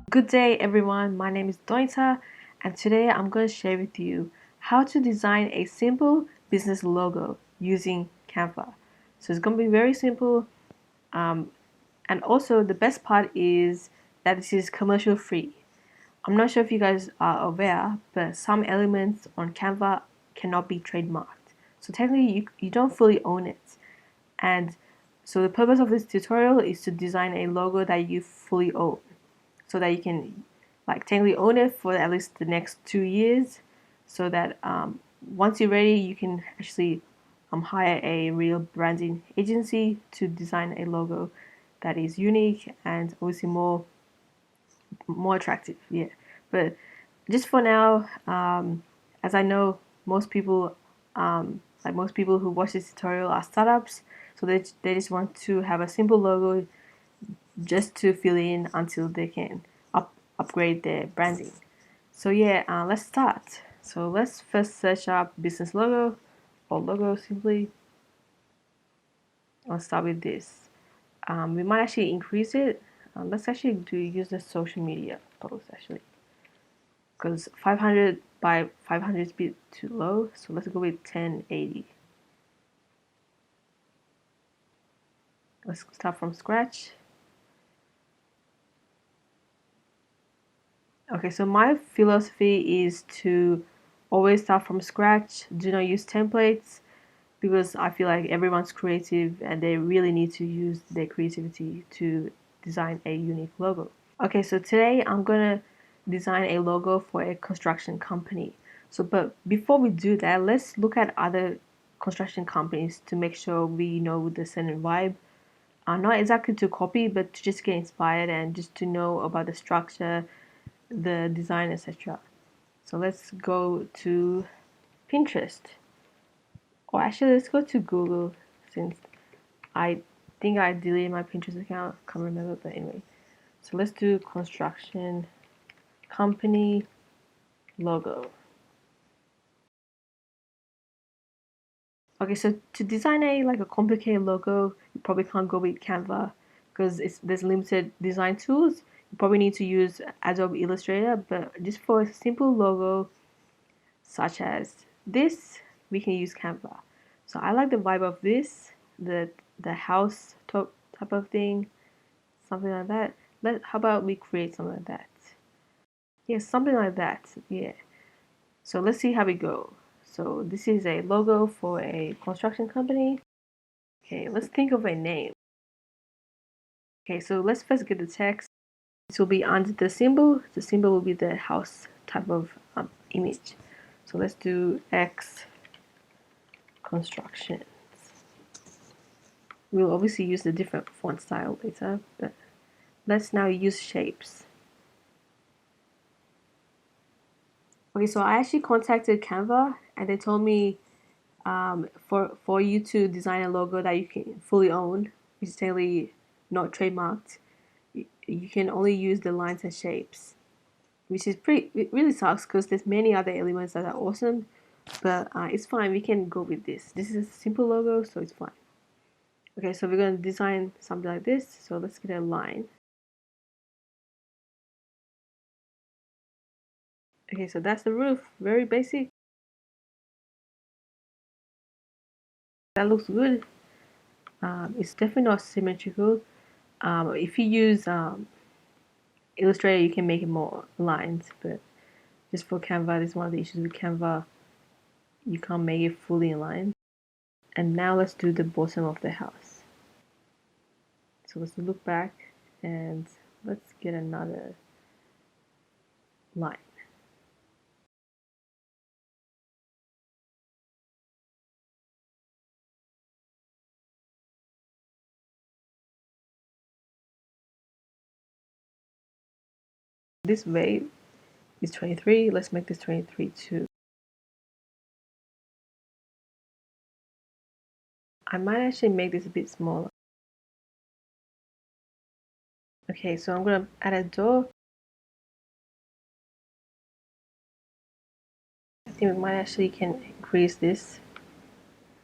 Good day everyone, my name is DONITA and today I'm going to share with you how to design a simple business logo using Canva. So it's going to be very simple and also the best part is that this is commercial free. I'm not sure if you guys are aware, but some elements on Canva cannot be trademarked. So technically you don't fully own it. And so the purpose of this tutorial is to design a logo that you fully own, so that you can technically own it for at least the next 2 years, so that once you're ready you can actually hire a real branding agency to design a logo that is unique and obviously more attractive. Yeah, but just for now, as I know most people most people who watch this tutorial are startups, so they just want to have a simple logo just to fill in until they can upgrade their branding. So yeah, let's start. So let's first search up business logo or logo simply. I'll start with this. We might actually increase it. Let's actually use the social media post actually, because 500 by 500 is a bit too low. So let's go with 1080. Let's start from scratch. Okay, so my philosophy is to always start from scratch. Do not use templates, because I feel like everyone's creative and they really need to use their creativity to design a unique logo. Okay, so today I'm gonna design a logo for a construction company. So, but before we do that, let's look at other construction companies to make sure we know the certain vibe. Not exactly to copy, but to just get inspired and just to know about the structure, the design, etc. So let's go to Pinterest. Or actually, let's go to Google, since I think I deleted my Pinterest account. Can't remember, but anyway. So let's do construction company logo. Okay, so to design a complicated logo, you probably can't go with Canva because there's limited design tools. You probably need to use Adobe Illustrator, but just for a simple logo such as this, we can use Canva. So I like the vibe of this, the house top type of thing, something like that. How about we create something like that? Yeah, something like that. Yeah. So let's see how we go. So this is a logo for a construction company. Okay, let's think of a name. Okay, so let's first get the text. This will be under the symbol. The symbol will be the house type of image. So let's do X construction. We'll obviously use a different font style later, but let's now use shapes. Okay, so I actually contacted Canva and they told me for you to design a logo that you can fully own, which is totally not trademarked, you can only use the lines and shapes, which is it really sucks because there's many other elements that are awesome, but it's fine. We can go with this. This is a simple logo, so it's fine. Okay, so we're going to design something like this. So let's get a line. Okay, so that's the roof. Very basic. That looks good. It's definitely not symmetrical. If you use Illustrator, you can make it more lines, but just for Canva, this is one of the issues with Canva. You can't make it fully in line. And now let's do the bottom of the house. So let's look back and let's get another line. This way is 23. Let's make this 23 too. I might actually make this a bit smaller. Okay, so I'm gonna add a door. I think we might actually can increase this.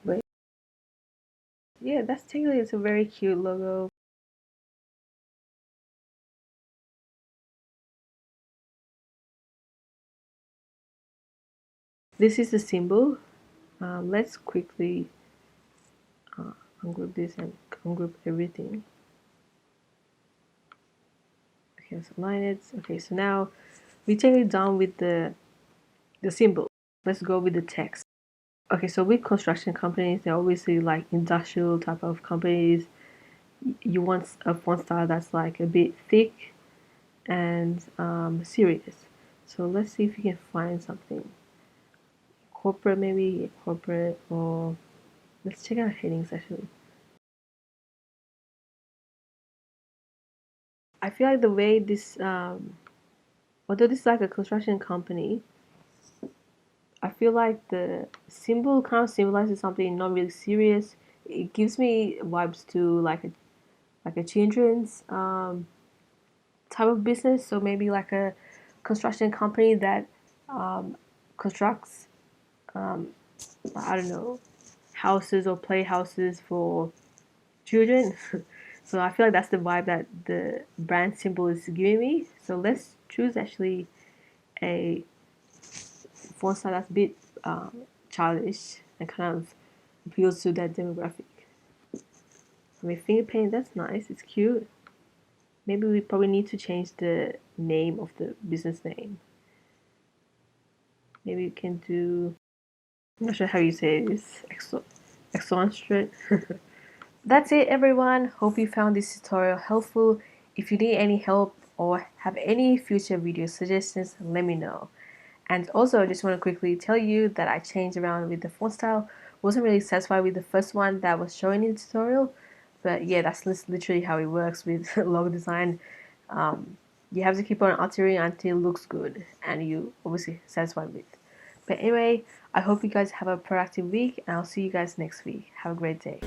Wait. Yeah, that's technically it's a very cute logo. This is the symbol. Let's quickly ungroup this and ungroup everything. Okay, let's align it. Okay, so now we take it down with the symbol. Let's go with the text. Okay, so with construction companies, they're obviously like industrial type of companies. You want a font style that's like a bit thick and serious. So let's see if we can find something corporate, maybe corporate, or let's check out headings actually. I feel like the way this, although this is like a construction company, I feel like the symbol kind of symbolizes something not really serious. It gives me vibes to like a children's type of business. So maybe like a construction company that constructs I don't know, houses or playhouses for children. So I feel like that's the vibe that the brand symbol is giving me. So let's choose actually a font style that's a bit childish and kind of appeals to that demographic. I mean, finger paint, that's nice. It's cute. Maybe we probably need to change the name of the business name. Maybe we can do. I'm not sure how you say this. Exonstrate. That's it, everyone. Hope you found this tutorial helpful. If you need any help or have any future video suggestions, let me know. And also, I just want to quickly tell you that I changed around with the font style. Wasn't really satisfied with the first one that was showing in the tutorial, but yeah, that's literally how it works with logo design. You have to keep on altering until it looks good and you obviously satisfied with. But anyway, I hope you guys have a productive week and I'll see you guys next week. Have a great day.